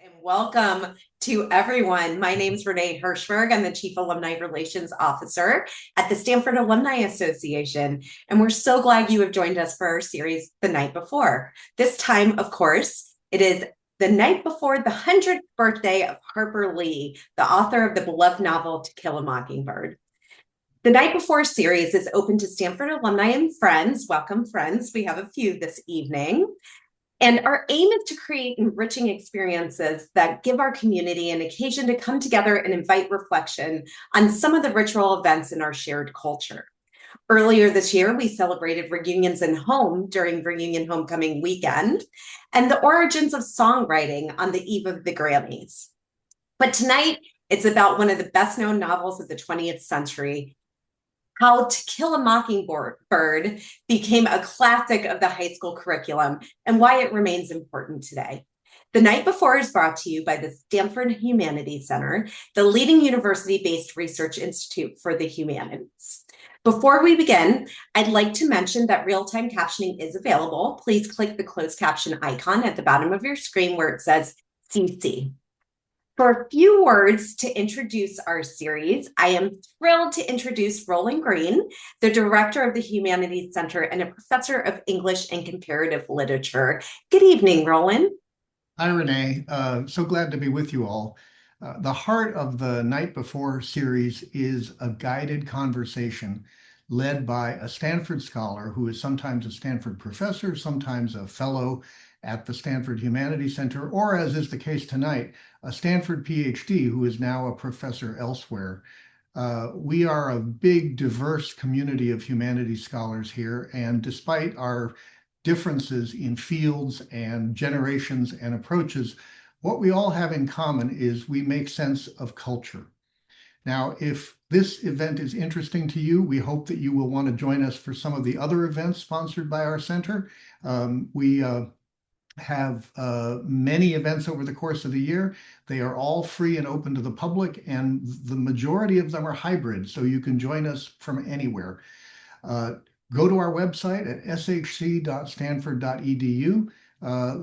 and welcome to everyone. My name is Renee Hirschberg. I'm the Chief Alumni Relations Officer at the Stanford Alumni Association, and we're so glad you have joined us for our series, The Night Before. This time, of course, it is the night before the 100th birthday of Harper Lee, the author of the beloved novel To Kill a Mockingbird. The Night Before series is open to Stanford alumni and friends. Welcome, friends. We have a few this evening. And our aim is to create enriching experiences that give our community an occasion to come together and invite reflection on some of the ritual events in our shared culture. Earlier this year, we celebrated reunions in home during Reunion Homecoming weekend and the origins of songwriting on the eve of the Grammys. But tonight, it's about one of the best known novels of the 20th century, How to Kill a Mockingbird became a classic of the high school curriculum and why it remains important today. The Night Before is brought to you by the Stanford Humanities Center, the leading university-based research institute for the humanities. Before we begin, I'd like to mention that real-time captioning is available. Please click the closed caption icon at the bottom of your screen where it says CC. For a few words to introduce our series, I am thrilled to introduce Roland Green, the director of the Humanities Center and a professor of English and Comparative Literature. Good evening, Roland. Hi, Renee. So glad to be with you all. The heart of the Night Before series is a guided conversation led by a Stanford scholar who is sometimes a Stanford professor, sometimes a fellow at the Stanford Humanities Center, or as is the case tonight, a Stanford PhD who is now a professor elsewhere. We are a big, diverse community of humanities scholars here, and despite our differences in fields and generations and approaches, what we all have in common is we make sense of culture. Now, if this event is interesting to you, we hope that you will want to join us for some of the other events sponsored by our center. We have many events over the course of the year. They are all free and open to the public, and the majority of them are hybrid, so you can join us from anywhere. Go to our website at shc.stanford.edu.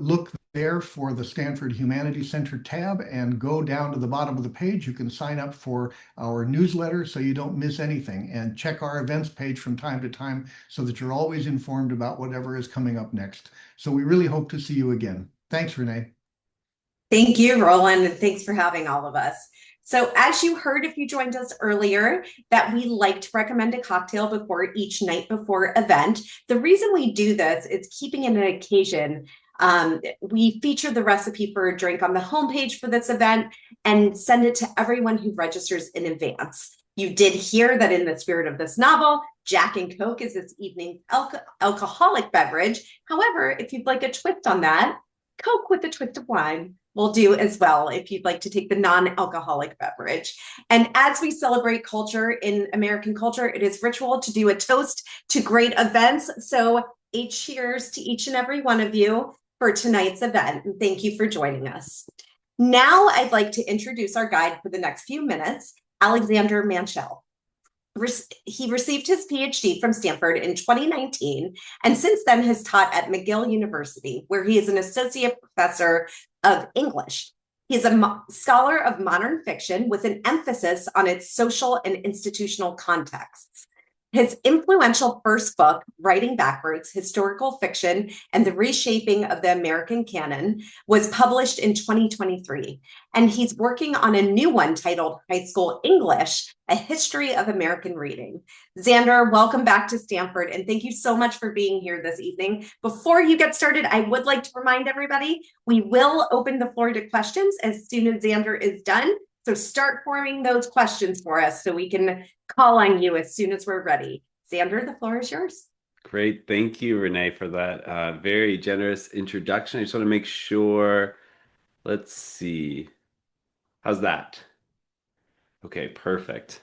Look there for the Stanford Humanities Center tab and go down to the bottom of the page. You can sign up for our newsletter so you don't miss anything, and check our events page from time to time so that you're always informed about whatever is coming up next. So we really hope to see you again. Thanks, Renee. Thank you, Roland, and thanks for having all of us. So as you heard, if you joined us earlier, that we like to recommend a cocktail before each Night Before event. The reason we do this is keeping it an occasion. We feature the recipe for a drink on the homepage for this event and send it to everyone who registers in advance. You did hear that in the spirit of this novel, Jack and Coke is this evening's alcoholic beverage. However, if you'd like a twist on that, Coke with a twist of wine will do as well if you'd like to take the non-alcoholic beverage. And as we celebrate culture in American culture, it is ritual to do a toast to great events. So a cheers to each and every one of you for tonight's event. And thank you for joining us. Now I'd like to introduce our guide for the next few minutes, Alexander Manshel. He received his PhD from Stanford in 2019, and since then has taught at McGill University, where he is an associate professor of English. He is a scholar of modern fiction with an emphasis on its social and institutional contexts. His influential first book, Writing Backwards, Historical Fiction and the Reshaping of the American Canon, was published in 2023. And he's working on a new one titled High School English, A History of American Reading. Xander, welcome back to Stanford, and thank you so much for being here this evening. Before you get started, I would like to remind everybody, we will open the floor to questions as soon as Xander is done. So start forming those questions for us so we can call on you as soon as we're ready. Xander, the floor is yours. Great. Thank you, Renee, for that very generous introduction. I just want to make sure. Let's see. How's that? Okay, perfect.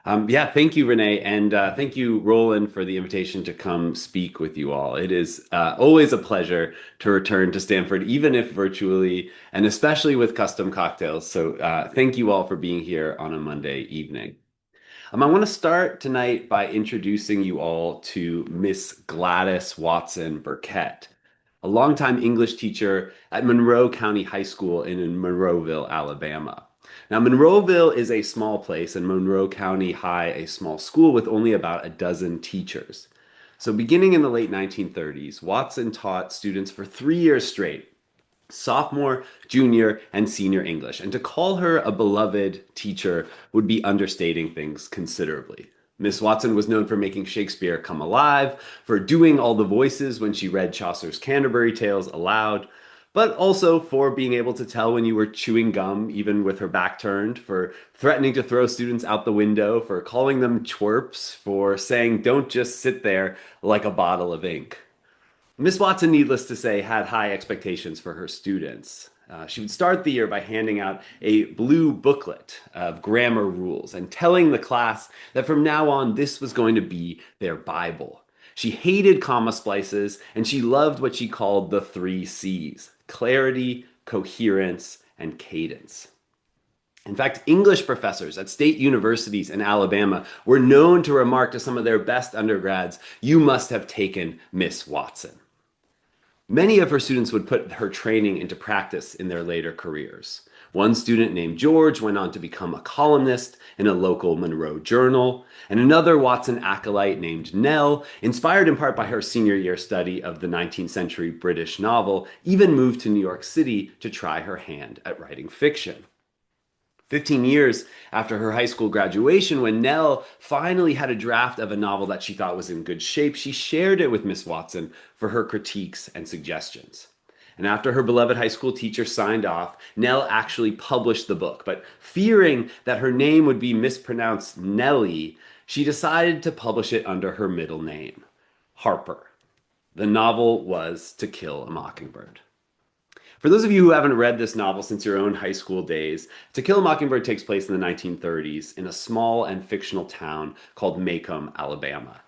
Yeah, thank you, Renee, and thank you, Roland, for the invitation to come speak with you all. It is always a pleasure to return to Stanford, even if virtually, and especially with custom cocktails. So thank you all for being here on a Monday evening. I want to start tonight by introducing you all to Miss Gladys Watson Burkett. a longtime English teacher at Monroe County High School in Monroeville, Alabama. Now, Monroeville is a small place, and Monroe County High a small school with only about a dozen teachers. So, beginning in the late 1930s, Watson taught students for 3 years straight, sophomore, junior, and senior English. And to call her a beloved teacher would be understating things considerably. Miss Watson was known for making Shakespeare come alive, for doing all the voices when she read Chaucer's Canterbury Tales aloud, but also for being able to tell when you were chewing gum, even with her back turned, for threatening to throw students out the window, for calling them twerps, for saying, "Don't just sit there like a bottle of ink." Miss Watson, needless to say, had high expectations for her students. She would start the year by handing out a blue booklet of grammar rules and telling the class that from now on, this was going to be their Bible. She hated comma splices, and she loved what she called the 3 C's: clarity, coherence, and cadence. In fact, English professors at state universities in Alabama were known to remark to some of their best undergrads, "You must have taken Miss Watson." Many of her students would put her training into practice in their later careers. One student named George went on to become a columnist in a local Monroe journal, and another Watson acolyte named Nell, inspired in part by her senior year study of the 19th century British novel, even moved to New York City to try her hand at writing fiction. 15 years after her high school graduation, when Nell finally had a draft of a novel that she thought was in good shape, she shared it with Miss Watson for her critiques and suggestions. And after her beloved high school teacher signed off, Nell actually published the book. But fearing that her name would be mispronounced Nellie, she decided to publish it under her middle name, Harper. The novel was To Kill a Mockingbird. For those of you who haven't read this novel since your own high school days, To Kill a Mockingbird takes place in the 1930s in a small and fictional town called Macomb, Alabama.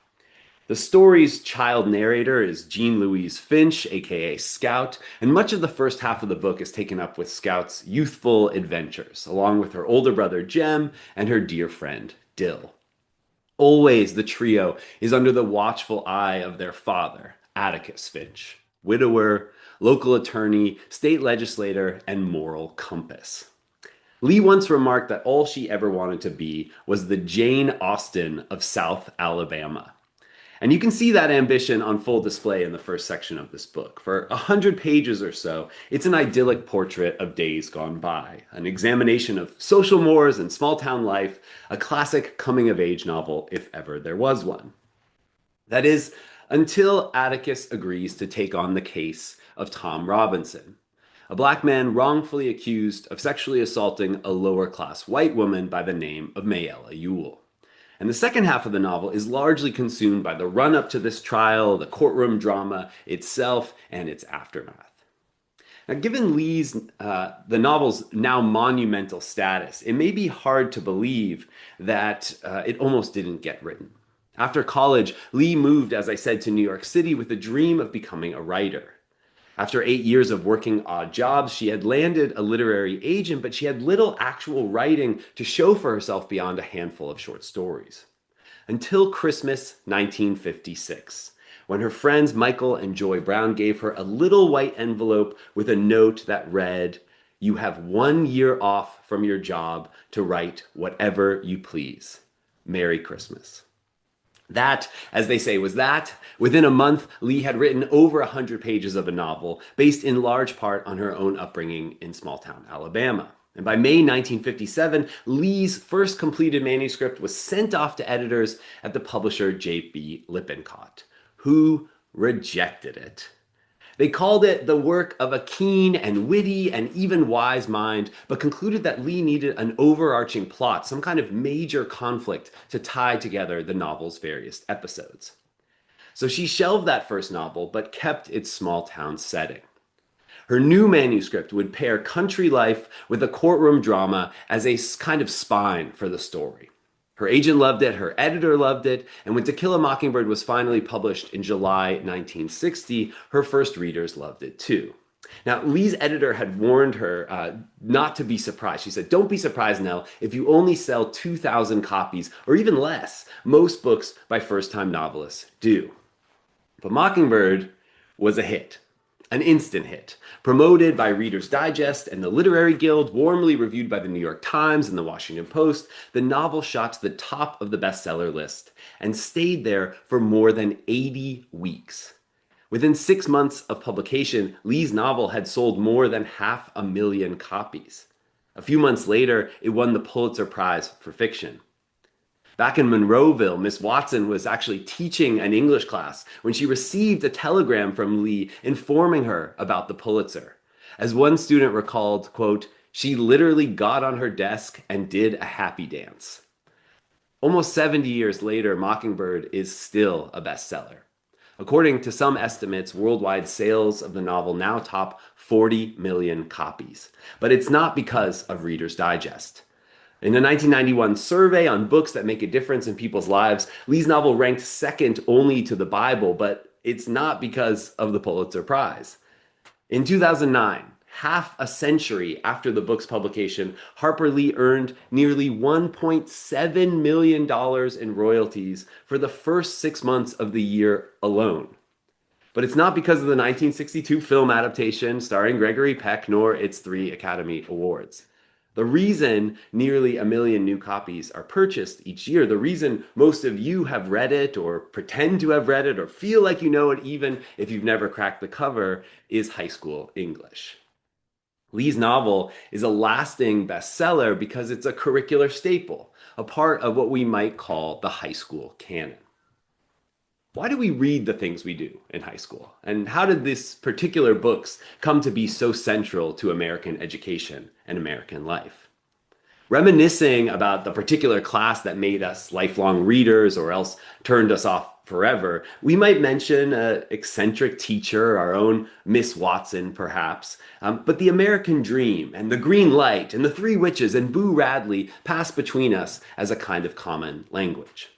The story's child narrator is Jean Louise Finch, aka Scout, and much of the first half of the book is taken up with Scout's youthful adventures, along with her older brother Jem and her dear friend Dill. Always the trio is under the watchful eye of their father, Atticus Finch, widower, local attorney, state legislator, and moral compass. Lee once remarked that all she ever wanted to be was the Jane Austen of South Alabama. And you can see that ambition on full display in the first section of this book. For 100 pages or so, it's an idyllic portrait of days gone by, an examination of social mores and small-town life, a classic coming-of-age novel, if ever there was one. That is, until Atticus agrees to take on the case of Tom Robinson, a black man wrongfully accused of sexually assaulting a lower-class white woman by the name of Mayella Ewell. And the second half of the novel is largely consumed by the run-up to this trial, the courtroom drama itself, and its aftermath. Now, given the novel's now monumental status, it may be hard to believe that it almost didn't get written. After college, Lee moved, as I said, to New York City with the dream of becoming a writer. After 8 years of working odd jobs, she had landed a literary agent, but she had little actual writing to show for herself beyond a handful of short stories. Until Christmas 1956, when her friends Michael and Joy Brown gave her a little white envelope with a note that read, "You have 1 year off from your job to write whatever you please. Merry Christmas." That, as they say, was that. Within a month, Lee had written over 100 pages of a novel, based in large part on her own upbringing in small-town Alabama. And by May 1957, Lee's first completed manuscript was sent off to editors at the publisher J.B. Lippincott, who rejected it. They called it the work of a keen and witty and even wise mind, but concluded that Lee needed an overarching plot, some kind of major conflict to tie together the novel's various episodes. So she shelved that first novel, but kept its small town setting. Her new manuscript would pair country life with a courtroom drama as a kind of spine for the story. Her agent loved it, her editor loved it, and when To Kill a Mockingbird was finally published in July 1960, her first readers loved it too. Now, Lee's editor had warned her not to be surprised. She said, "Don't be surprised, Nell, if you only sell 2,000 copies, or even less. Most books by first-time novelists do." But Mockingbird was a hit. an instant hit. Promoted by Reader's Digest and the Literary Guild, warmly reviewed by the New York Times and the Washington Post, the novel shot to the top of the bestseller list and stayed there for more than 80 weeks. Within 6 months of publication, Lee's novel had sold more than 500,000 copies. A few months later, it won the Pulitzer Prize for fiction. Back in Monroeville, Miss Watson was actually teaching an English class when she received a telegram from Lee informing her about the Pulitzer. As one student recalled, quote, "She literally got on her desk and did a happy dance." Almost 70 years later, Mockingbird is still a bestseller. According to some estimates, worldwide sales of the novel now top 40 million copies. But it's not because of Reader's Digest. In a 1991 survey on books that make a difference in people's lives, Lee's novel ranked second only to the Bible, but it's not because of the Pulitzer Prize. In 2009, half a century after the book's publication, Harper Lee earned nearly $1.7 million in royalties for the first 6 months of the year alone. But it's not because of the 1962 film adaptation starring Gregory Peck, nor its 3 Academy Awards. The reason nearly 1 million new copies are purchased each year, the reason most of you have read it or pretend to have read it or feel like you know it even if you've never cracked the cover, is high school English. Lee's novel is a lasting bestseller because it's a curricular staple, a part of what we might call the high school canon. Why do we read the things we do in high school? And how did these particular books come to be so central to American education and American life? Reminiscing about the particular class that made us lifelong readers or else turned us off forever, we might mention an eccentric teacher, our own Miss Watson perhaps, but the American dream and the green light and the three witches and Boo Radley pass between us as a kind of common language.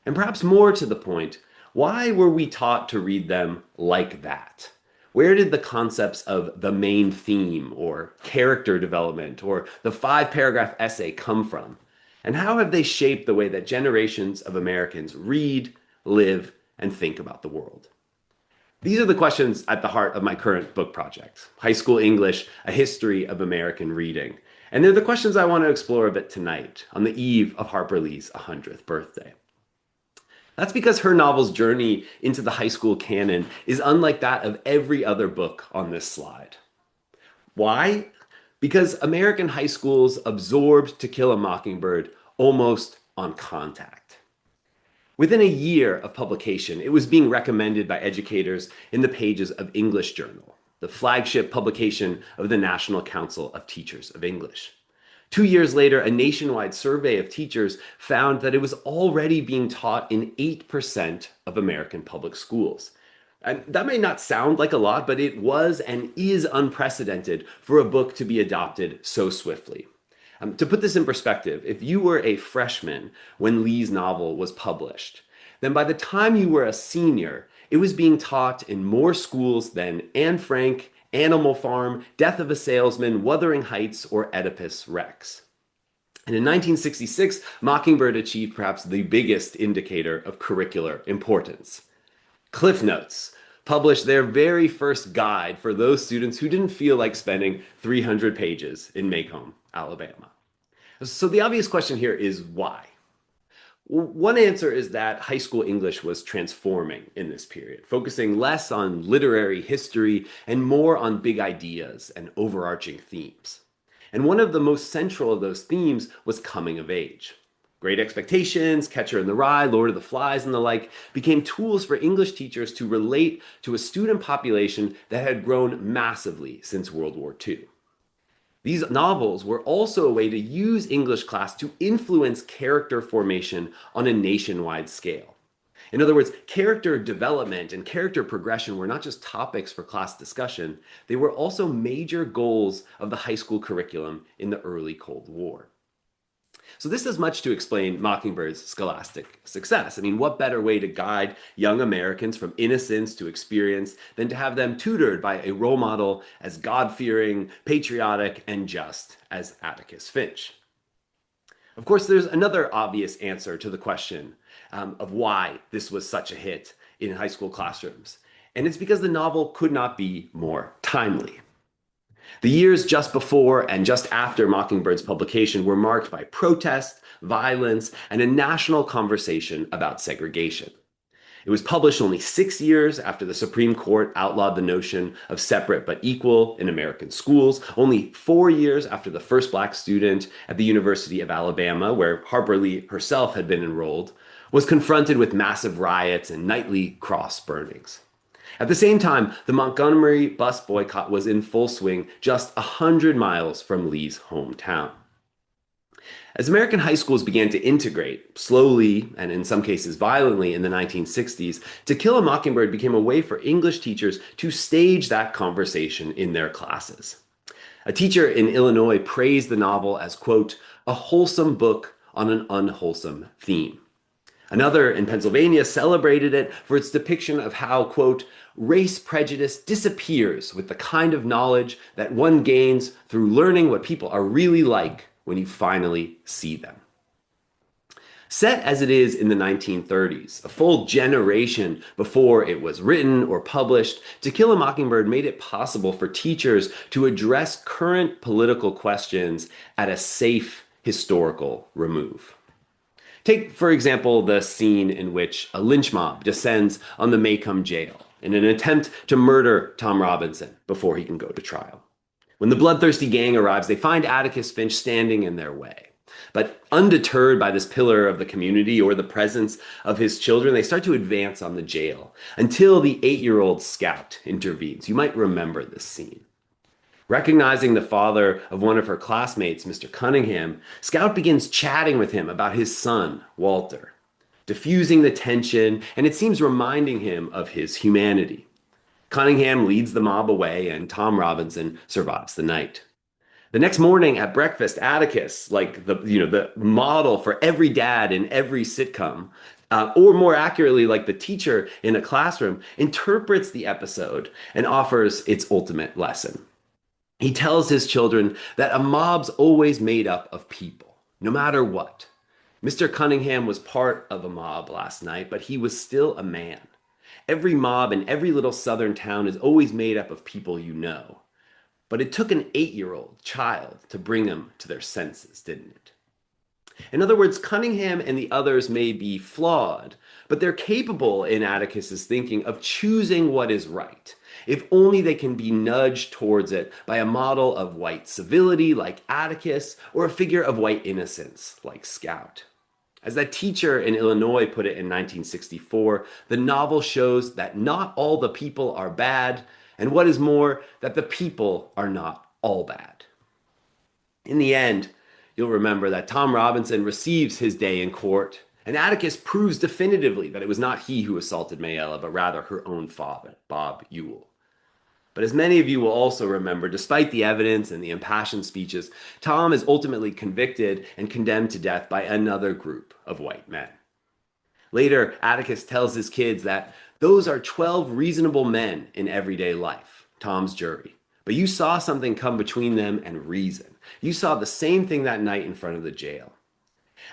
And perhaps more to the point, why were we taught to read them like that? Where did the concepts of the main theme or character development or the 5-paragraph essay come from? And how have they shaped the way that generations of Americans read, live, and think about the world? These are the questions at the heart of my current book project, High School English, A History of American Reading. And they're the questions I want to explore a bit tonight on the eve of Harper Lee's 100th birthday. That's because her novel's journey into the high school canon is unlike that of every other book on this slide. Why? Because American high schools absorbed To Kill a Mockingbird almost on contact. Within a year of publication, it was being recommended by educators in the pages of English Journal, the flagship publication of the National Council of Teachers of English. 2 years later, a nationwide survey of teachers found that it was already being taught in 8% of American public schools. And that may not sound like a lot, but it was and is unprecedented for a book to be adopted so swiftly. To put this in perspective, if you were a freshman when Lee's novel was published, then by the time you were a senior, it was being taught in more schools than Anne Frank, Animal Farm, Death of a Salesman, Wuthering Heights, or Oedipus Rex. And in 1966, Mockingbird achieved perhaps the biggest indicator of curricular importance. Cliff Notes published their very first guide for those students who didn't feel like spending 300 pages in Macomb, Alabama. So the obvious question here is why? One answer is that high school English was transforming in this period, focusing less on literary history and more on big ideas and overarching themes. And one of the most central of those themes was coming of age. Great Expectations, Catcher in the Rye, Lord of the Flies, and the like became tools for English teachers to relate to a student population that had grown massively since World War II. These novels were also a way to use English class to influence character formation on a nationwide scale. In other words, character development and character progression were not just topics for class discussion, they were also major goals of the high school curriculum in the early Cold War. So this does much to explain Mockingbird's scholastic success. I mean, what better way to guide young Americans from innocence to experience than to have them tutored by a role model as God-fearing, patriotic, and just as Atticus Finch? Of course, there's another obvious answer to the question of why this was such a hit in high school classrooms. And it's because the novel could not be more timely. The years just before and just after Mockingbird's publication were marked by protest, violence, and a national conversation about segregation. It was published only 6 years after the Supreme Court outlawed the notion of separate but equal in American schools, only 4 years after the first Black student at the University of Alabama, where Harper Lee herself had been enrolled, was confronted with massive riots and nightly cross burnings. At the same time, the Montgomery bus boycott was in full swing just 100 miles from Lee's hometown. As American high schools began to integrate, slowly and in some cases violently in the 1960s, To Kill a Mockingbird became a way for English teachers to stage that conversation in their classes. A teacher in Illinois praised the novel as, quote, a wholesome book on an unwholesome theme. Another in Pennsylvania celebrated it for its depiction of how, quote, race prejudice disappears with the kind of knowledge that one gains through learning what people are really like when you finally see them. Set as it is in the 1930s, a full generation before it was written or published, To Kill a Mockingbird made it possible for teachers to address current political questions at a safe historical remove. Take, for example, the scene in which a lynch mob descends on the Maycomb jail in an attempt to murder Tom Robinson before he can go to trial. When the bloodthirsty gang arrives, they find Atticus Finch standing in their way. But undeterred by this pillar of the community or the presence of his children, they start to advance on the jail until the 8-year-old Scout intervenes. You might remember this scene. Recognizing the father of one of her classmates, Mr. Cunningham, Scout begins chatting with him about his son, Walter, diffusing the tension, and it seems reminding him of his humanity. Cunningham leads the mob away, and Tom Robinson survives the night. The next morning at breakfast, Atticus, like the model for every dad in every sitcom, or more accurately, like the teacher in a classroom, interprets the episode and offers its ultimate lesson. He tells his children that a mob's always made up of people, no matter what. Mr. Cunningham was part of a mob last night, but he was still a man. Every mob in every little southern town is always made up of people you know. But it took an 8-year-old child to bring them to their senses, didn't it? In other words, Cunningham and the others may be flawed, but they're capable, in Atticus's thinking, of choosing what is right, if only they can be nudged towards it by a model of white civility like Atticus or a figure of white innocence like Scout. As that teacher in Illinois put it in 1964, the novel shows that not all the people are bad, and what is more, that the people are not all bad. In the end, you'll remember that Tom Robinson receives his day in court, and Atticus proves definitively that it was not he who assaulted Mayella, but rather her own father, Bob Ewell. But as many of you will also remember, despite the evidence and the impassioned speeches, Tom is ultimately convicted and condemned to death by another group of white men. Later, Atticus tells his kids that those are 12 reasonable men in everyday life, Tom's jury. But you saw something come between them and reason. You saw the same thing that night in front of the jail.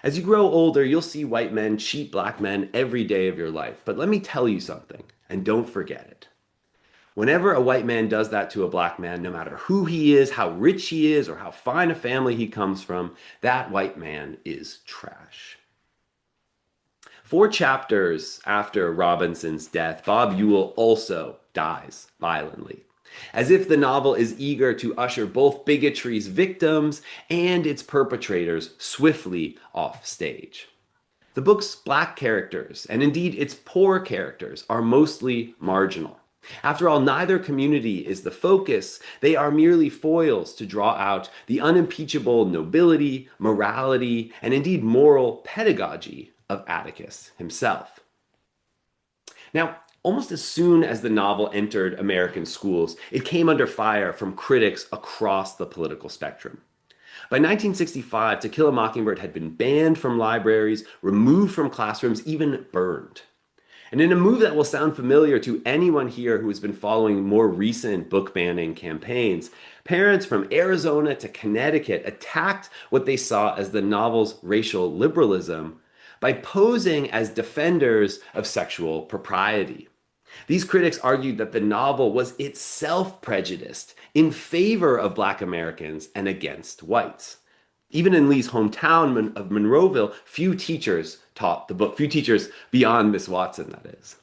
As you grow older, you'll see white men cheat black men every day of your life. But let me tell you something, and don't forget it. Whenever a white man does that to a black man, no matter who he is, how rich he is, or how fine a family he comes from, that white man is trash. 4 chapters after Robinson's death, Bob Ewell also dies violently, as if the novel is eager to usher both bigotry's victims and its perpetrators swiftly off stage. The book's black characters, and indeed its poor characters, are mostly marginal. After all, neither community is the focus. They are merely foils to draw out the unimpeachable nobility, morality, and indeed moral pedagogy of Atticus himself. Now, almost as soon as the novel entered American schools, it came under fire from critics across the political spectrum. By 1965, To Kill a Mockingbird had been banned from libraries, removed from classrooms, even burned. And in a move that will sound familiar to anyone here who has been following more recent book banning campaigns, parents from Arizona to Connecticut attacked what they saw as the novel's racial liberalism by posing as defenders of sexual propriety. These critics argued that the novel was itself prejudiced in favor of Black Americans and against whites. Even in Lee's hometown of Monroeville, few teachers taught the book, few teachers beyond Miss Watson, that is.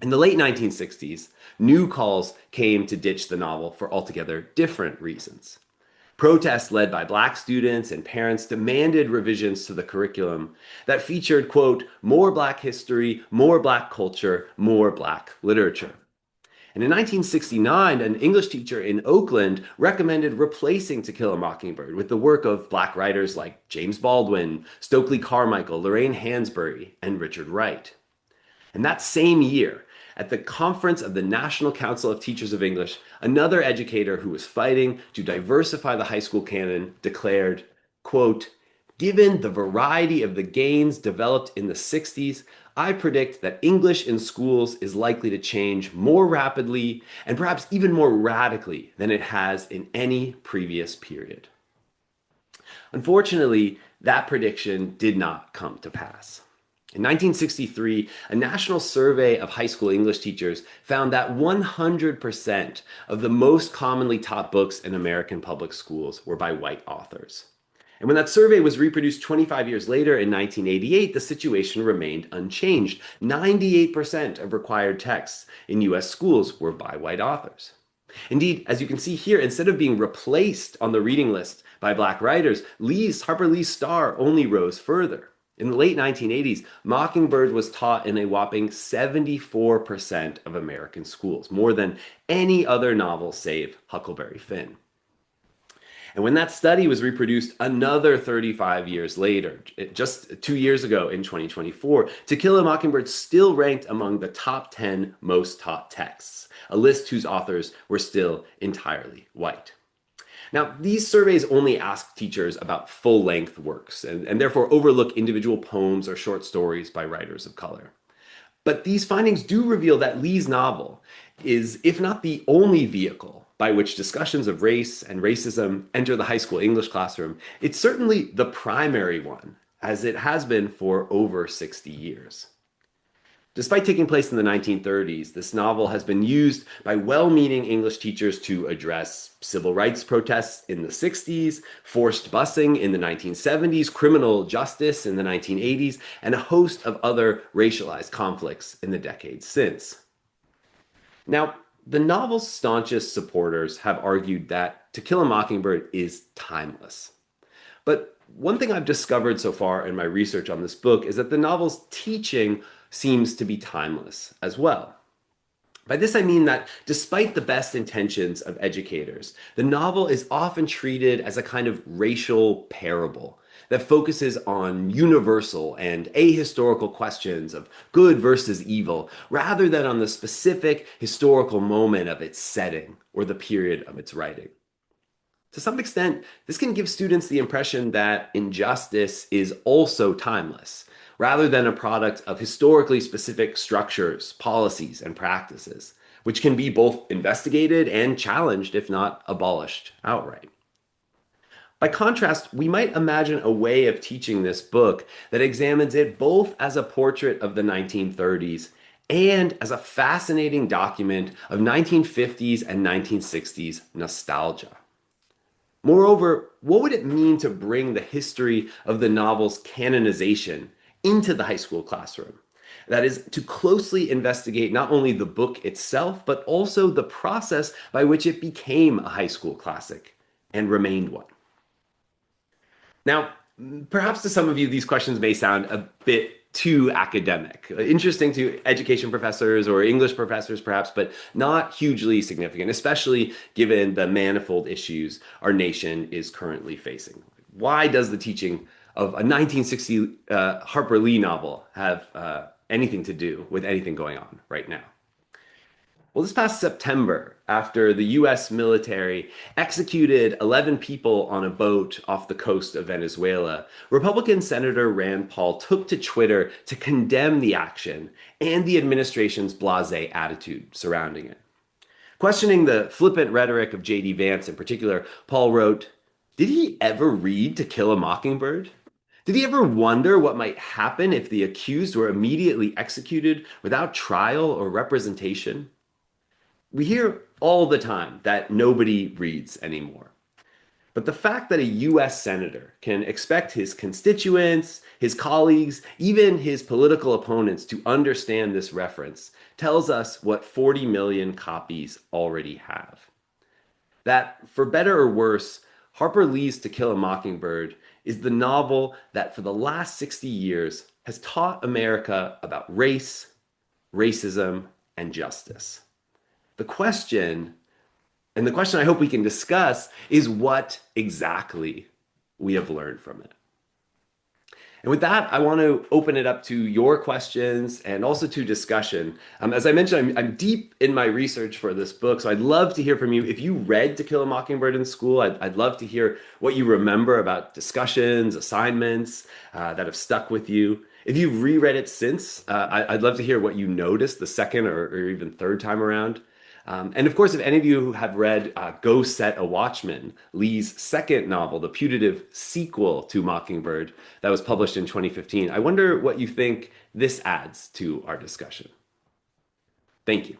In the late 1960s, new calls came to ditch the novel for altogether different reasons. Protests led by Black students and parents demanded revisions to the curriculum that featured, quote, more Black history, more Black culture, more Black literature. And in 1969, an English teacher in Oakland recommended replacing To Kill a Mockingbird with the work of Black writers like James Baldwin, Stokely Carmichael, Lorraine Hansberry, and Richard Wright. And that same year, at the conference of the National Council of Teachers of English, another educator who was fighting to diversify the high school canon declared, quote, given the variety of the gains developed in the 60s, I predict that English in schools is likely to change more rapidly and perhaps even more radically than it has in any previous period. Unfortunately, that prediction did not come to pass. In 1963, a national survey of high school English teachers found that 100% of the most commonly taught books in American public schools were by white authors. And when that survey was reproduced 25 years later in 1988, the situation remained unchanged. 98% of required texts in US schools were by white authors. Indeed, as you can see here, instead of being replaced on the reading list by Black writers, Harper Lee's star only rose further. In the late 1980s, Mockingbird was taught in a whopping 74% of American schools, more than any other novel save Huckleberry Finn. And when that study was reproduced another 35 years later, just 2 years ago in 2024, To Kill a Mockingbird still ranked among the top 10 most taught texts, a list whose authors were still entirely white. Now, these surveys only ask teachers about full-length works and therefore overlook individual poems or short stories by writers of color. But these findings do reveal that Lee's novel is, if not the only vehicle by which discussions of race and racism enter the high school English classroom, it's certainly the primary one, as it has been for over 60 years. Despite taking place in the 1930s, this novel has been used by well-meaning English teachers to address civil rights protests in the 60s, forced busing in the 1970s, criminal justice in the 1980s, and a host of other racialized conflicts in the decades since. Now, the novel's staunchest supporters have argued that To Kill a Mockingbird is timeless. But one thing I've discovered so far in my research on this book is that the novel's teaching seems to be timeless as well. By this I mean that despite the best intentions of educators, the novel is often treated as a kind of racial parable that focuses on universal and ahistorical questions of good versus evil, rather than on the specific historical moment of its setting or the period of its writing. To some extent, this can give students the impression that injustice is also timeless, rather than a product of historically specific structures, policies, and practices, which can be both investigated and challenged, if not abolished outright. By contrast, we might imagine a way of teaching this book that examines it both as a portrait of the 1930s and as a fascinating document of 1950s and 1960s nostalgia. Moreover, what would it mean to bring the history of the novel's canonization into the high school classroom? That is, to closely investigate not only the book itself, but also the process by which it became a high school classic and remained one. Now, perhaps to some of you, these questions may sound a bit too academic, interesting to education professors or English professors perhaps, but not hugely significant, especially given the manifold issues our nation is currently facing. Why does the teaching of a 1960 Harper Lee novel have anything to do with anything going on right now? Well, this past September, after the US military executed 11 people on a boat off the coast of Venezuela, Republican Senator Rand Paul took to Twitter to condemn the action and the administration's blasé attitude surrounding it. Questioning the flippant rhetoric of J.D. Vance in particular, Paul wrote, "Did he ever read To Kill a Mockingbird? Did he ever wonder what might happen if the accused were immediately executed without trial or representation? We hear all the time that nobody reads anymore. But the fact that a US senator can expect his constituents, his colleagues, even his political opponents to understand this reference tells us what 40 million copies already have. That, for better or worse, Harper Lee's To Kill a Mockingbird is the novel that for the last 60 years has taught America about race, racism, and justice. The question, and the question I hope we can discuss, is what exactly we have learned from it. And with that, I want to open it up to your questions and also to discussion. As I mentioned, I'm deep in my research for this book, so I'd love to hear from you. If you read To Kill a Mockingbird in school, I'd love to hear what you remember about discussions, assignments that have stuck with you. If you've reread it since, I'd love to hear what you noticed the second or even third time around. And of course, if any of you have read Go Set a Watchman, Lee's second novel, the putative sequel to Mockingbird that was published in 2015, I wonder what you think this adds to our discussion. Thank you.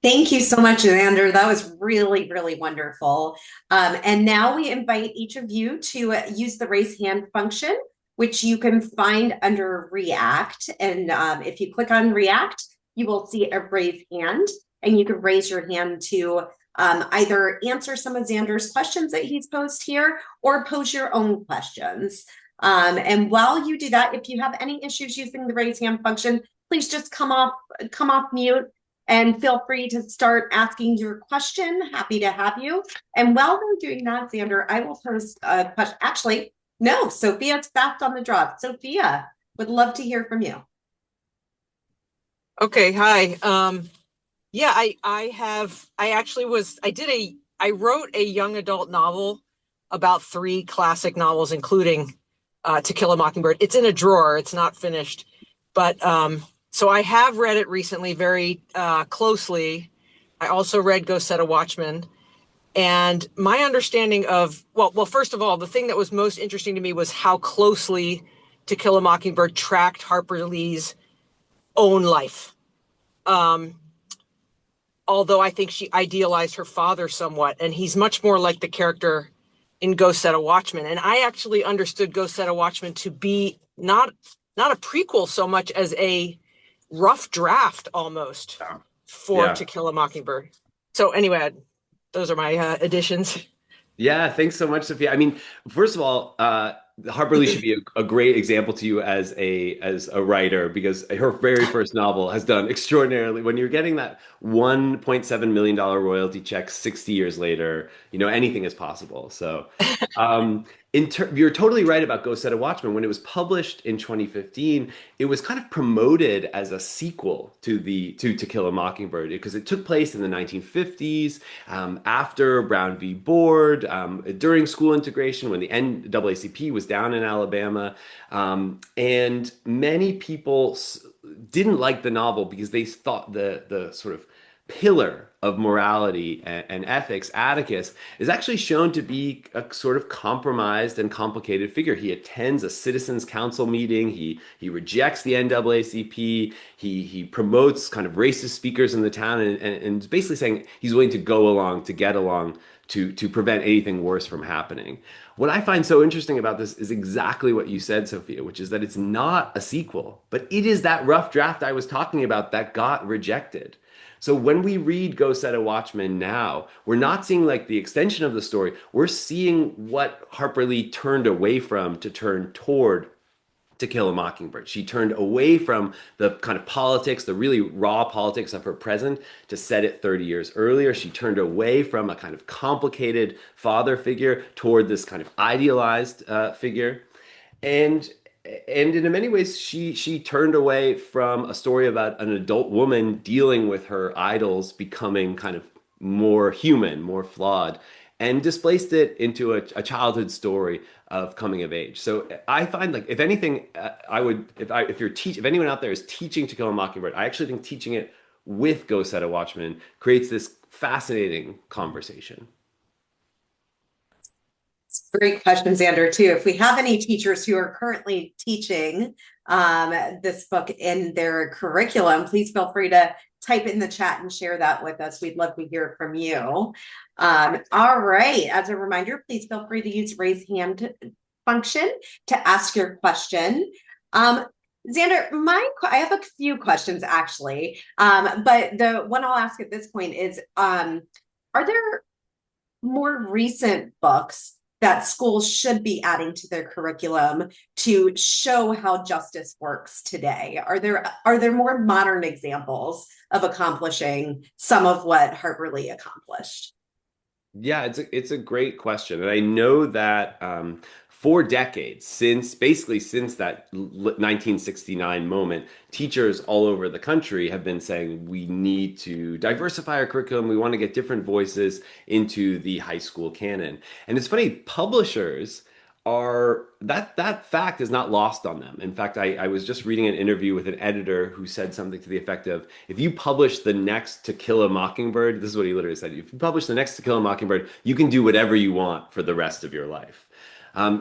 Thank you so much, Xander. That was really, really wonderful. And now we invite each of you to use the raise hand function, which you can find under React. And if you click on React, you will see a raise hand. And you can raise your hand to either answer some of Xander's questions that he's posed here or pose your own questions. And while you do that, if you have any issues using the raise hand function, please just come off mute and feel free to start asking your question. Happy to have you. And while they're doing that, Xander, I will pose a question. Actually, no, Sophia's fast on the draw. Sophia, would love to hear from you. Okay, hi. Yeah, I wrote a young adult novel about 3 classic novels, including To Kill a Mockingbird. It's in a drawer, it's not finished. But so I have read it recently very closely. I also read Go Set a Watchman. And my understanding of, well, first of all, the thing that was most interesting to me was how closely To Kill a Mockingbird tracked Harper Lee's own life. Although I think she idealized her father somewhat, and he's much more like the character in Go Set a Watchman. And I actually understood Go Set a Watchman to be not a prequel so much as a rough draft almost for To Kill a Mockingbird. So anyway, those are my additions. Yeah, thanks so much, Sophia. I mean, first of all, Harper Lee should be a great example to you as a writer, because her very first novel has done extraordinarily. When you're getting that $1.7 million royalty check 60 years later, anything is possible. So you're totally right about Go Set a Watchman. When it was published in 2015, it was kind of promoted as a sequel to To Kill a Mockingbird, because it took place in the 1950s, after Brown v. Board, during school integration, when the NAACP was down in Alabama, and many people didn't like the novel because they thought the sort of pillar of morality and ethics, Atticus, is actually shown to be a sort of compromised and complicated figure. He attends a citizens council meeting. He rejects the NAACP. He promotes kind of racist speakers in the town, and basically saying he's willing to go along to get along to prevent anything worse from happening. What I find so interesting about this is exactly what you said, Sophia, which is that it's not a sequel, but it is that rough draft I was talking about that got rejected. So when we read Go Set a Watchman now, we're not seeing like the extension of the story. We're seeing what Harper Lee turned away from to turn toward To Kill a Mockingbird. She turned away from the kind of politics, the really raw politics of her present, to set it 30 years earlier. She turned away from a kind of complicated father figure toward this kind of idealized figure. And in many ways, she turned away from a story about an adult woman dealing with her idols becoming kind of more human, more flawed, and displaced it into a childhood story of coming of age. So I find, like, if anything, if anyone out there is teaching To Kill a Mockingbird, I actually think teaching it with Go Set a Watchman creates this fascinating conversation. It's a great question, Xander, too. If we have any teachers who are currently teaching this book in their curriculum, please feel free to type in the chat and share that with us. We'd love to hear from you. All right. As a reminder, please feel free to use raise hand function to ask your question. Xander, I have a few questions actually, but the one I'll ask at this point is, are there more recent books that schools should be adding to their curriculum to show how justice works today? Are there more modern examples of accomplishing some of what Harper Lee accomplished? Yeah, it's a great question, and I know that for decades, since that 1969 moment, teachers all over the country have been saying we need to diversify our curriculum. We want to get different voices into the high school canon. And it's funny, publishers are that fact is not lost on them. In fact, I was just reading an interview with an editor who said something to the effect of, if you publish the next To Kill a Mockingbird, this is what he literally said, if you publish the next To Kill a Mockingbird, you can do whatever you want for the rest of your life.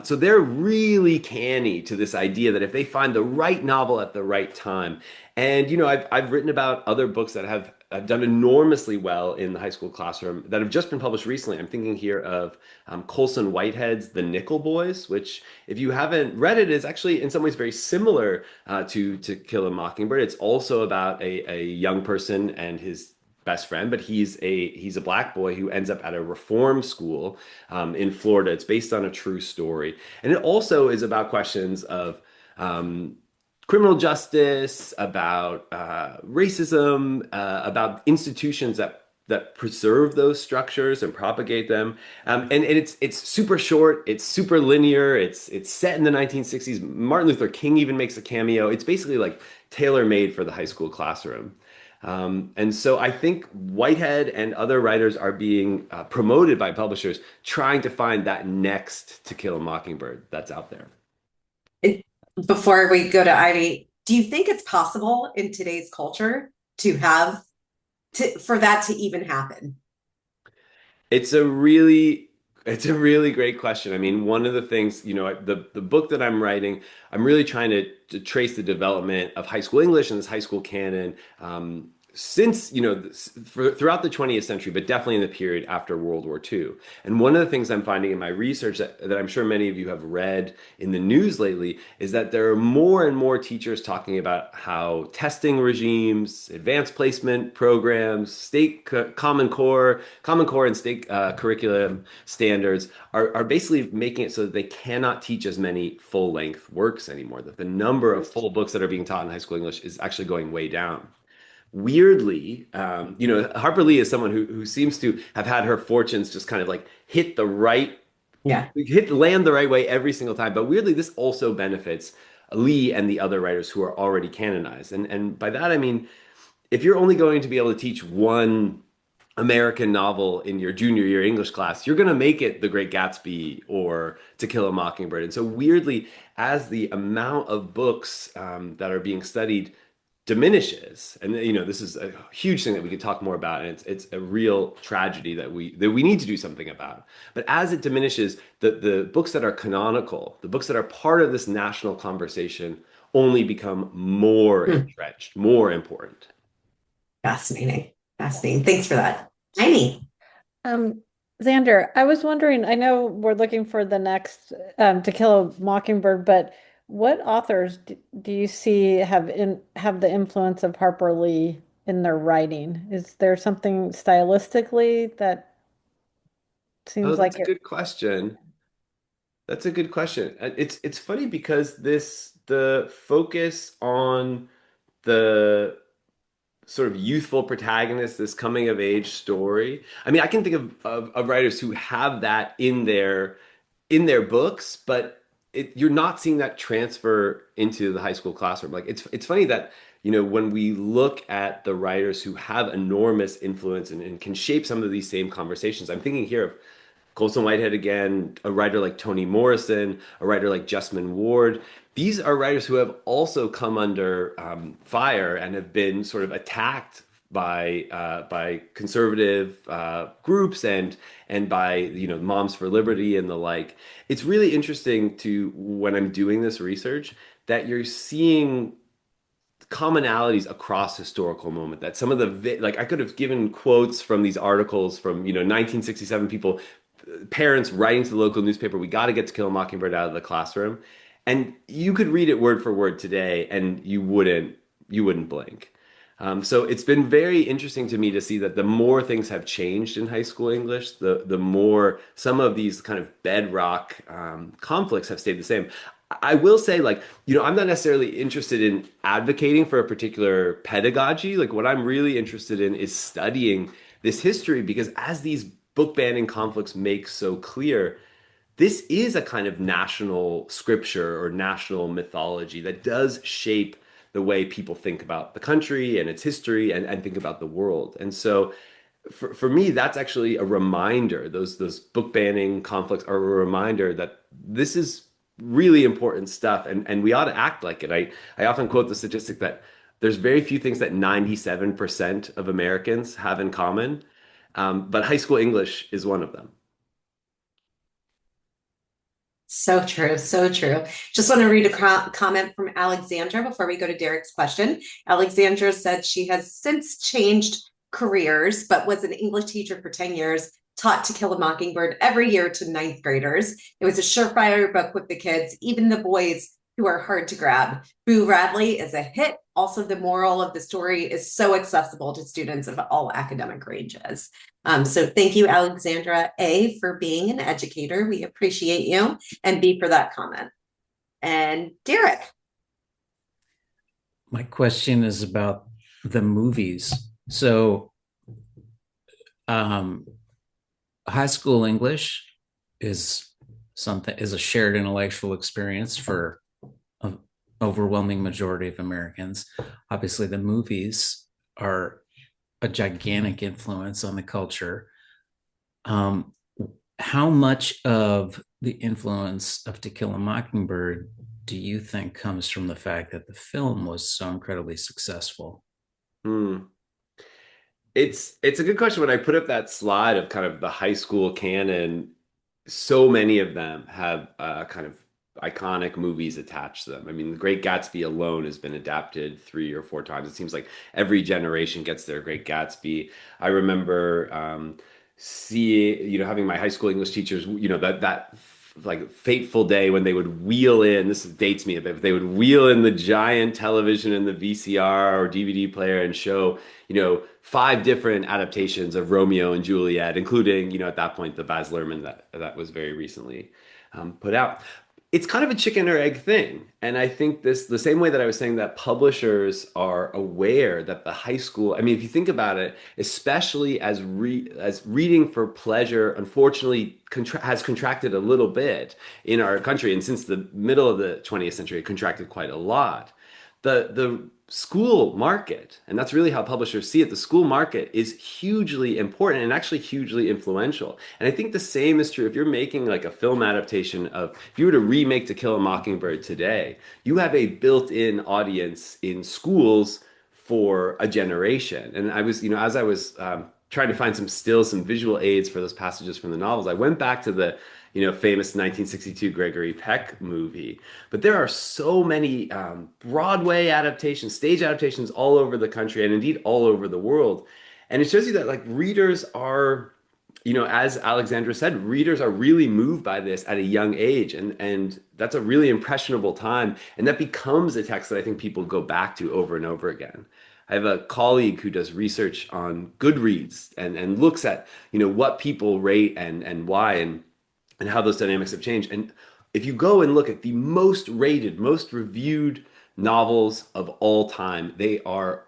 So they're really canny to this idea that if they find the right novel at the right time, and I've written about other books that have done enormously well in the high school classroom that have just been published recently. I'm thinking here of Colson Whitehead's The Nickel Boys, which, if you haven't read it, is actually in some ways very similar to Kill a Mockingbird. It's also about a young person and his best friend, but he's a black boy who ends up at a reform school in Florida. It's based on a true story, and it also is about questions of criminal justice, about racism, about institutions that preserve those structures and propagate them. And it's super short, it's super linear, it's set in the 1960s. Martin Luther King even makes a cameo. It's basically like tailor-made for the high school classroom. And so I think Whitehead and other writers are being promoted by publishers, trying to find that next To Kill a Mockingbird that's out there. Before we go to Ivy, do you think it's possible in today's culture for that to even happen? It's a really great question. I mean, one of the things, the book that I'm writing, I'm really trying to trace the development of high school English and this high school canon since, throughout the 20th century, but definitely in the period after World War II. And one of the things I'm finding in my research that I'm sure many of you have read in the news lately is that there are more and more teachers talking about how testing regimes, advanced placement programs, state Common Core and state curriculum standards are basically making it so that they cannot teach as many full-length works anymore, that the number of full books that are being taught in high school English is actually going way down. Weirdly, Harper Lee is someone who seems to have had her fortunes just kind of like land the right way every single time. But weirdly, this also benefits Lee and the other writers who are already canonized. And by that, I mean, if you're only going to be able to teach one American novel in your junior year English class, you're going to make it The Great Gatsby or To Kill a Mockingbird. And so weirdly, as the amount of books that are being studied diminishes, and this is a huge thing that we could talk more about, and it's a real tragedy that we need to do something about. But as it diminishes, the books that are canonical, the books that are part of this national conversation, only become more entrenched, more important. Fascinating. Thanks for that. Amy. Xander, I was wondering, I know we're looking for the next To Kill a Mockingbird, but what authors do you see have the influence of Harper Lee in their writing? Is there something stylistically that seems like that's a good question. That's a good question. It's funny because the focus on the sort of youthful protagonist, this coming of age story. I mean, I can think of writers who have that in their books, but you're not seeing that transfer into the high school classroom. Like it's funny that when we look at the writers who have enormous influence and can shape some of these same conversations. I'm thinking here of Colson Whitehead again, a writer like Toni Morrison, a writer like Jesmyn Ward. These are writers who have also come under fire and have been sort of attacked by conservative groups and by Moms for Liberty and the like. It's really interesting to when I'm doing this research that you're seeing commonalities across historical moment, that some of the like I could have given quotes from these articles from 1967 people, parents writing to the local newspaper, we got to get To Kill a Mockingbird out of the classroom, and you could read it word for word today and you wouldn't blink. So it's been very interesting to me to see that the more things have changed in high school English, the more some of these kind of bedrock conflicts have stayed the same. I will say, like, I'm not necessarily interested in advocating for a particular pedagogy. Like, what I'm really interested in is studying this history because as these book banning conflicts make so clear, this is a kind of national scripture or national mythology that does shape the way people think about the country and its history and think about the world. And so for me, that's actually a reminder. Those book banning conflicts are a reminder that this is really important stuff, and we ought to act like it. I often quote the statistic that there's very few things that 97% of Americans have in common, but high school English is one of them. So true, so true. Just want to read a comment from Alexandra before we go to Derek's question. Alexandra said she has since changed careers, but was an English teacher for 10 years, taught To Kill a Mockingbird every year to ninth graders. It was a surefire book with the kids, even the boys who are hard to grab. Boo Radley is a hit. Also, the moral of the story is so accessible to students of all academic ranges. So thank you, Alexandra, A, for being an educator. We appreciate you, and B, for that comment. And Derek. My question is about the movies. So high school English is a shared intellectual experience for an overwhelming majority of Americans. Obviously, the movies are a gigantic influence on the culture. How much of the influence of To Kill a Mockingbird do you think comes from the fact that the film was so incredibly successful? It's a good question. When I put up that slide of kind of the high school canon, so many of them have kind of iconic movies attached to them. I mean, The Great Gatsby alone has been adapted 3 or 4 times. It seems like every generation gets their Great Gatsby. I remember seeing, having my high school English teachers, that like fateful day when they would wheel in, this dates me a bit, but they would wheel in the giant television and the VCR or DVD player and show, 5 different adaptations of Romeo and Juliet, including, at that point, the Baz Luhrmann that was very recently put out. It's kind of a chicken or egg thing. And I think the same way that I was saying that publishers are aware that the high school, I mean, if you think about it, especially as reading for pleasure, unfortunately, has contracted a little bit in our country. And since the middle of the 20th century, it contracted quite a lot. The school market, and that's really how publishers see it, the school market is hugely important and actually hugely influential. And I think the same is true if you're making like a film adaptation if you were to remake To Kill a Mockingbird today, you have a built-in audience in schools for a generation. And I was, as I was trying to find some visual aids for those passages from the novels, I went back to the famous 1962 Gregory Peck movie. But there are so many Broadway adaptations, stage adaptations all over the country and indeed all over the world. And it shows you that like readers are, as Alexandra said, readers are really moved by this at a young age. And that's a really impressionable time. And that becomes a text that I think people go back to over and over again. I have a colleague who does research on Goodreads and looks at, what people rate and why and how those dynamics have changed. And if you go and look at the most rated, most reviewed novels of all time, they are,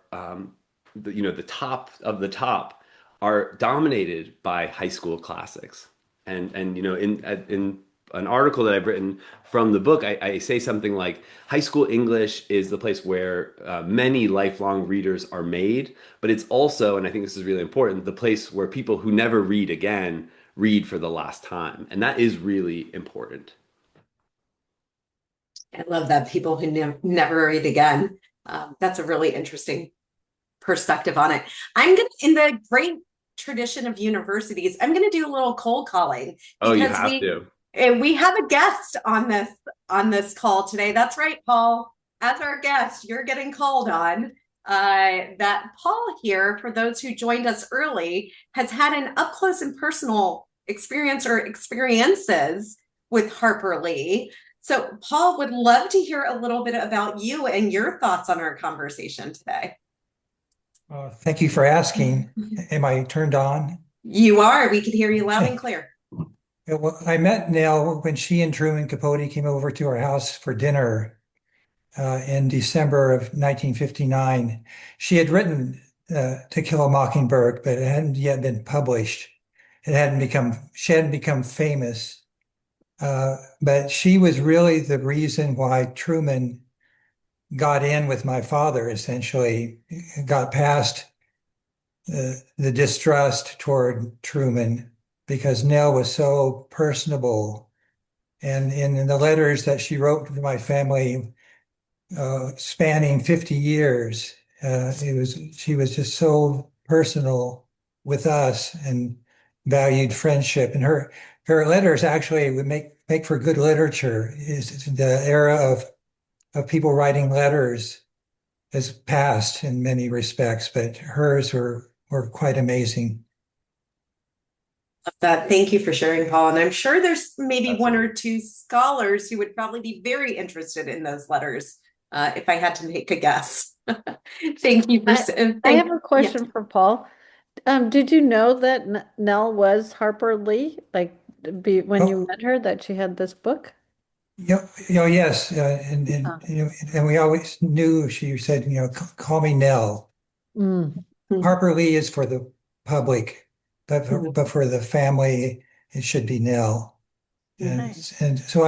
the top of the top are dominated by high school classics. And in an article that I've written from the book, I say something like, high school English is the place where many lifelong readers are made, but it's also, and I think this is really important, the place where people who never read again read for the last time. And that is really important. I love that, people who never read again. That's a really interesting perspective on it. I'm going to, in the great tradition of universities, I'm going to do a little cold calling Oh, you because have to. we have a guest on this call today. That's right, Paul. As our guest, you're getting called on. That Paul here, for those who joined us early, has had an up close and personal experience or experiences with Harper Lee. So, Paul, would love to hear a little bit about you and your thoughts on our conversation today. Thank you for asking. Am I turned on? You are. We could hear you loud and clear. Well, I met Nell when she and Truman Capote came over to our house for dinner in December of 1959. She had written To Kill a Mockingbird, but it hadn't yet been published. She hadn't become famous. But she was really the reason why Truman got in with my father, essentially, got past the distrust toward Truman because Nell was so personable. And in the letters that she wrote to my family, spanning 50 years, she was just so personal with us and valued friendship. And her letters actually would make for good literature. Is the era of people writing letters has passed in many respects, but hers were quite amazing. That. Thank you for sharing, Paul. And I'm sure there's maybe one or two scholars who would probably be very interested in those letters, if I had to make a guess. Thank you. I have a question for Paul. Did you know that Nell was Harper Lee? Like when you met her, that she had this book? Yes, and we always knew. She said, call me Nell. Harper Lee is for the public, but for the family, it should be Nell. Nice. And so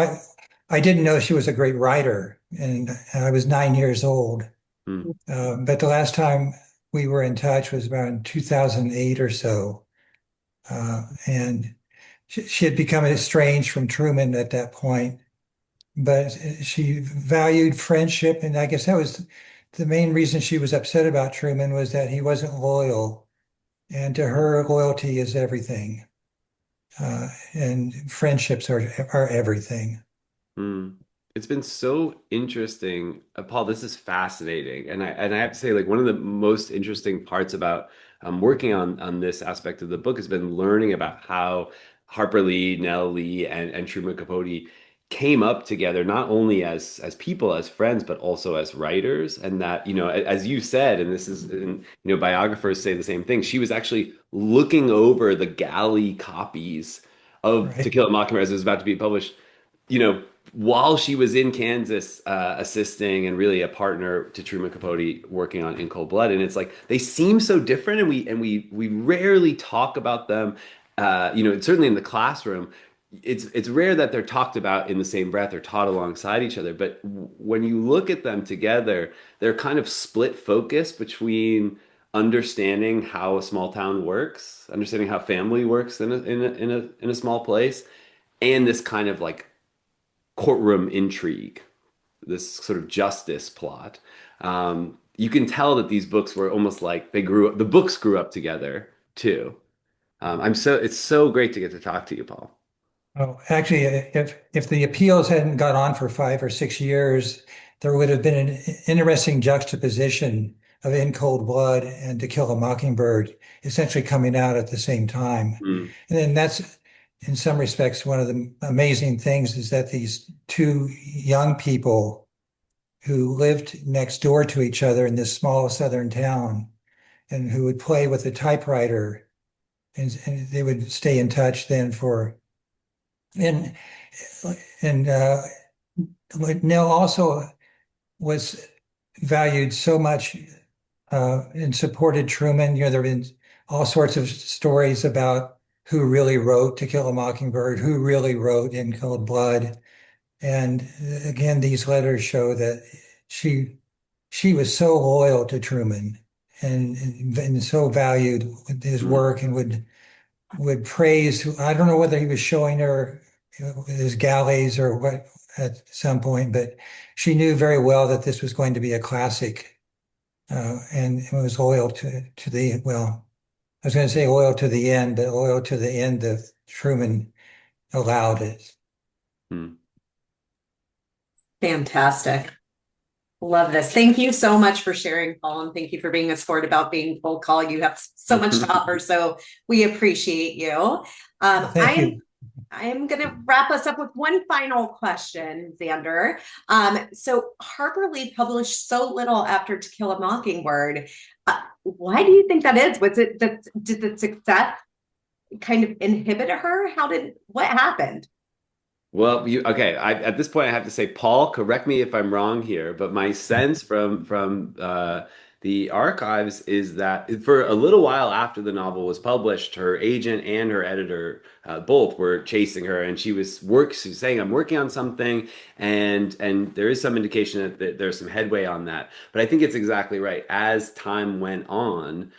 I didn't know she was a great writer, and I was 9 years old. But the last time we were in touch was around 2008 or so, and she had become estranged from Truman at that point. But she valued friendship, and I guess that was the main reason she was upset about Truman, was that he wasn't loyal. And to her, loyalty is everything. And friendships are everything. It's been so interesting. Paul, this is fascinating. And I have to say, like, one of the most interesting parts about working on this aspect of the book has been learning about how Harper Lee, Nell Lee, and Truman Capote came up together, not only as people, as friends, but also as writers. And that, as you said, and this is, biographers say the same thing, she was actually looking over the galley copies of To Kill a Mockingbird as it was about to be published, while she was in Kansas, assisting and really a partner to Truman Capote working on In Cold Blood. And it's like, they seem so different, and we rarely talk about them, certainly in the classroom. It's rare that they're talked about in the same breath or taught alongside each other. But when you look at them together, they're kind of split focus between understanding how a small town works, understanding how family works in a small place, and this kind of like courtroom intrigue, this sort of justice plot. You can tell that these books were almost like the books grew up together too. It's so great to get to talk to you, Paul. Oh, actually, if the appeals hadn't gone on for 5 or 6 years, there would have been an interesting juxtaposition of In Cold Blood and To Kill a Mockingbird essentially coming out at the same time. And then that's, in some respects, one of the amazing things is that these two young people who lived next door to each other in this small southern town and who would play with a typewriter, and they would stay in touch then and Nell also was valued so much and supported Truman. There have been all sorts of stories about who really wrote To Kill a Mockingbird, who really wrote In Cold Blood. And again, these letters show that she was so loyal to Truman and so valued his work, and would praise. I don't know whether he was showing her his galleys or what at some point, but she knew very well that this was going to be a classic. and it was loyal to the, well, I was going to say loyal to the end, but loyal to the end that Truman allowed it. Hmm. Fantastic. Love this. Thank you so much for sharing, Paul, and thank you for being a sport about being cold call. You have so much to offer, so we appreciate you. Thank you. I'm going to wrap us up with one final question, Xander. So Harper Lee published so little after To Kill a Mockingbird. Why do you think that is? Was it that did the success kind of inhibit her? What happened? Well, at this point, I have to say, Paul, correct me if I'm wrong here, but my sense from the archives is that for a little while after the novel was published, her agent and her editor both were chasing her, and she was saying, "I'm working on something," and there is some indication that there's some headway on that. But I think it's exactly right. As time went on,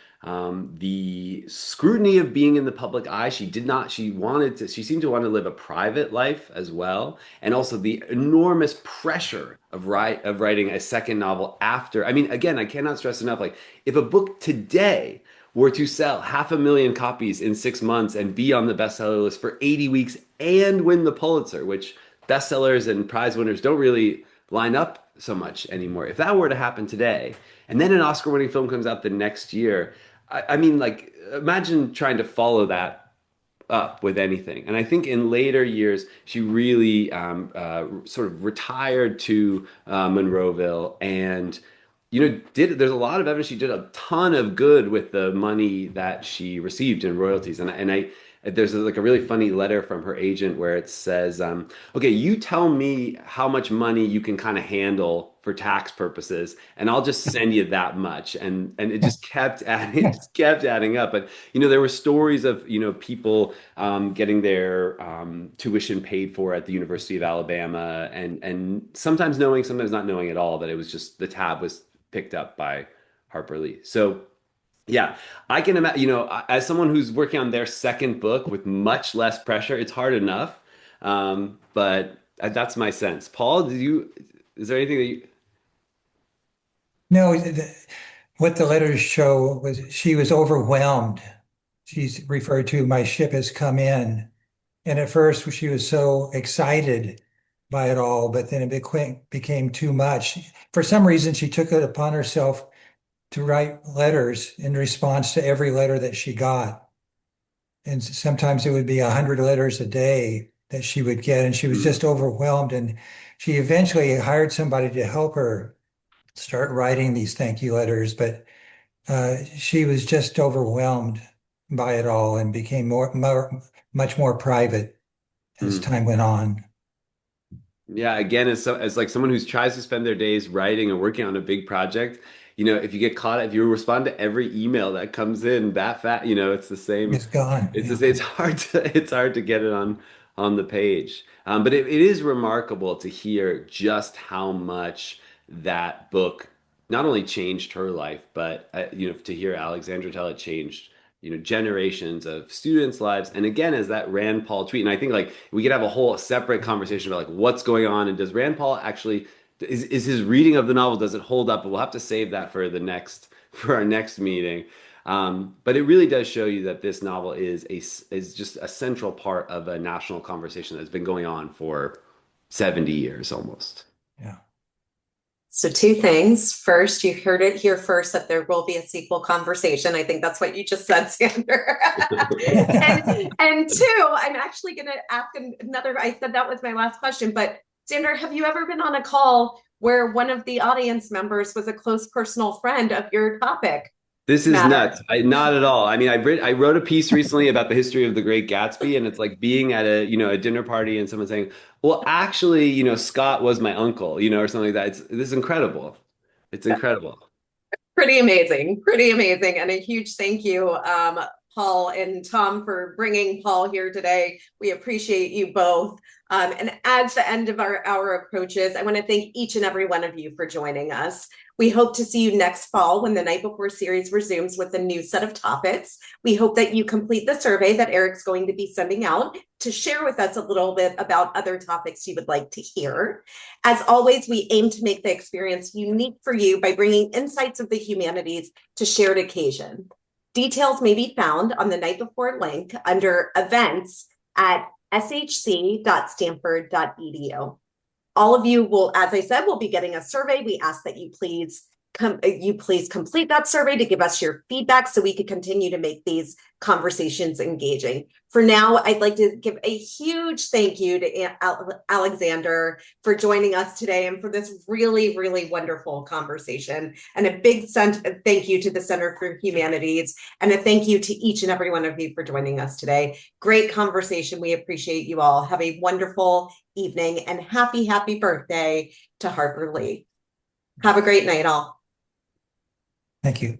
the scrutiny of being in the public eye, she seemed to want to live a private life as well. And also the enormous pressure of writing a second novel after. I mean, again, I cannot stress enough, like if a book today were to sell 500,000 copies in 6 months and be on the bestseller list for 80 weeks and win the Pulitzer, which bestsellers and prize winners don't really line up so much anymore. If that were to happen today, and then an Oscar-winning film comes out the next year, I mean, like, imagine trying to follow that up with anything. And I think in later years, she really sort of retired to Monroeville and, there's a lot of evidence she did a ton of good with the money that she received in royalties. There's like a really funny letter from her agent where it says, okay, you tell me how much money you can kind of handle for tax purposes, and I'll just send you that much. And it just kept adding up. But, there were stories of, people getting their tuition paid for at the University of Alabama, and sometimes knowing, sometimes not knowing at all that it was just the tab was picked up by Harper Lee. So yeah, I can imagine, as someone who's working on their second book with much less pressure, it's hard enough. But that's my sense. Paul, is there anything that you? No, what the letters show was she was overwhelmed. She's referred to, my ship has come in. And at first she was so excited by it all, but then it became too much. For some reason, she took it upon herself to write letters in response to every letter that she got. And sometimes it would be 100 letters a day that she would get, and she was just overwhelmed. And she eventually hired somebody to help her start writing these thank you letters, but she was just overwhelmed by it all and became much more private as time went on. Yeah, again, as like someone who tries to spend their days writing and working on a big project, if you get caught, if you respond to every email that comes in that fast, it's the same. It's gone. It's Yeah. it's hard to get it on the page. But it is remarkable to hear just how much that book not only changed her life, but to hear Alexandra tell it changed generations of students' lives. And again, as that Rand Paul tweet, and I think like we could have a whole separate conversation about like what's going on and does Rand Paul actually is his reading of the novel, does it hold up? But we'll have to save that for our next meeting. But it really does show you that this novel is just a central part of a national conversation that's been going on for 70 years almost. Yeah. So two things. First, you heard it here first that there will be a sequel conversation. I think that's what you just said, Xander. and two, I'm actually going to ask another. I said that was my last question, but Xander, have you ever been on a call where one of the audience members was a close personal friend of your topic? This is nuts. Not at all. I mean, I wrote a piece recently about the history of The Great Gatsby, and it's like being at a dinner party and someone saying, "Well, actually, Scott was my uncle," or something like that. This is incredible. It's incredible. Pretty amazing, and a huge thank you, Paul and Tom for bringing Paul here today. We appreciate you both. And as the end of our hour approaches, I want to thank each and every one of you for joining us. We hope to see you next fall when the Night Before series resumes with a new set of topics. We hope that you complete the survey that Eric's going to be sending out to share with us a little bit about other topics you would like to hear. As always, we aim to make the experience unique for you by bringing insights of the humanities to shared occasion. Details may be found on the Night Before link under events at shc.stanford.edu. All of you will, as I said, will be getting a survey. We ask that you please complete that survey to give us your feedback so we can continue to make these conversations engaging. For now, I'd like to give a huge thank you to Alexander for joining us today and for this really, really wonderful conversation. And a big thank you to the Center for Humanities, and a thank you to each and every one of you for joining us today. Great conversation. We appreciate you all. Have a wonderful evening, and happy birthday to Harper Lee. Have a great night, all. Thank you.